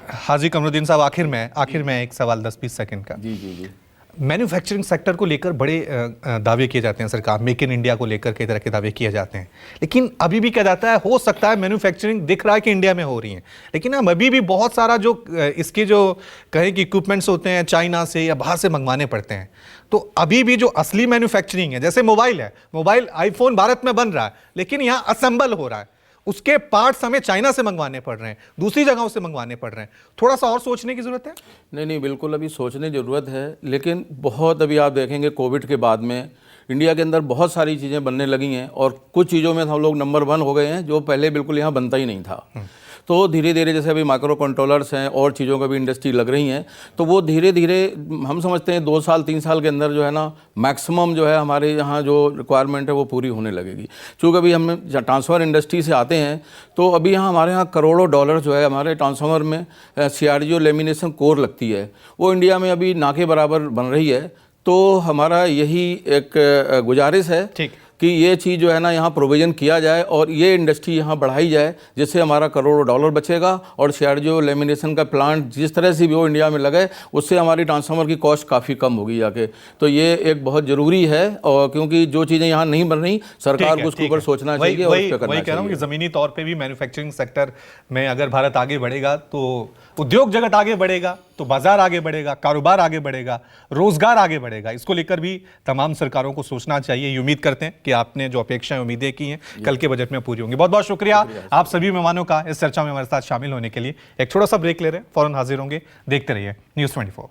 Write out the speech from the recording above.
हाजी कमरुद्दीन साहब, आखिर में एक सवाल 10-20 सेकंड का। जी जी जी। मैन्युफैक्चरिंग सेक्टर को लेकर बड़े दावे किए जाते हैं सरकार, मेक इन इंडिया को लेकर कई तरह के दावे किए जाते हैं, लेकिन अभी भी कहा जाता है हो सकता है मैन्युफैक्चरिंग दिख रहा है कि इंडिया में हो रही है, लेकिन हम अभी भी बहुत सारा जो इसके जो कहें कि इक्विपमेंट्स होते हैं चाइना से या बाहर से मंगवाने पड़ते हैं। तो अभी भी जो असली मैन्युफैक्चरिंग है, जैसे मोबाइल है, मोबाइल आईफोन भारत में बन रहा है लेकिन यहाँ असेंबल हो रहा है, उसके पार्ट्स हमें चाइना से मंगवाने पड़ रहे हैं, दूसरी जगहों से मंगवाने पड़ रहे हैं। थोड़ा सा और सोचने की जरूरत है। नहीं नहीं, बिल्कुल अभी सोचने की ज़रूरत है, लेकिन बहुत अभी आप देखेंगे कोविड के बाद में इंडिया के अंदर बहुत सारी चीज़ें बनने लगी हैं और कुछ चीज़ों में हम लोग नंबर 1 हो गए हैं जो पहले बिल्कुल यहाँ बनता ही नहीं था। तो धीरे धीरे जैसे अभी माइक्रो कंट्रोलर्स हैं और चीज़ों का भी इंडस्ट्री लग रही हैं, तो वो धीरे धीरे हम समझते हैं 2 साल 3 साल के अंदर जो है ना मैक्सिमम जो है हमारे यहाँ जो रिक्वायरमेंट है वो पूरी होने लगेगी। चूँकि अभी हम ट्रांसफर इंडस्ट्री से आते हैं तो अभी यहाँ हमारे यहाँ करोड़ों डॉलर जो है हमारे ट्रांसफार्मर में CRGO लेमिनेशन कोर लगती है, वो इंडिया में अभी ना के बराबर बन रही है। तो हमारा यही एक गुजारिश है कि ये चीज़ जो है ना यहाँ प्रोविज़न किया जाए और ये इंडस्ट्री यहाँ बढ़ाई जाए, जिससे हमारा करोड़ों डॉलर बचेगा और CRGO लेमिनेशन का प्लांट जिस तरह से भी वो इंडिया में लगे उससे हमारी ट्रांसफार्मर की कॉस्ट काफ़ी कम होगी जाके। तो ये एक बहुत ज़रूरी है, और क्योंकि जो चीज़ें यहाँ नहीं बन रही सरकार को उसके ऊपर सोचना चाहिए और उस पर करना चाहिए। कह रहा हूँ कि ज़मीनी तौर पर भी मैन्युफैक्चरिंग सेक्टर में अगर भारत आगे बढ़ेगा तो उद्योग जगत आगे बढ़ेगा, तो बाजार आगे बढ़ेगा, कारोबार आगे बढ़ेगा, रोजगार आगे बढ़ेगा। इसको लेकर भी तमाम सरकारों को सोचना चाहिए। उम्मीद करते हैं कि आपने जो अपेक्षाएं उम्मीदें की हैं कल के बजट में पूरी होंगी। बहुत बहुत शुक्रिया आप सभी मेहमानों का इस चर्चा में हमारे साथ शामिल होने के लिए। एक छोटा सा ब्रेक ले रहे हैं, फौरन हाजिर होंगे। देखते रहिए News 24।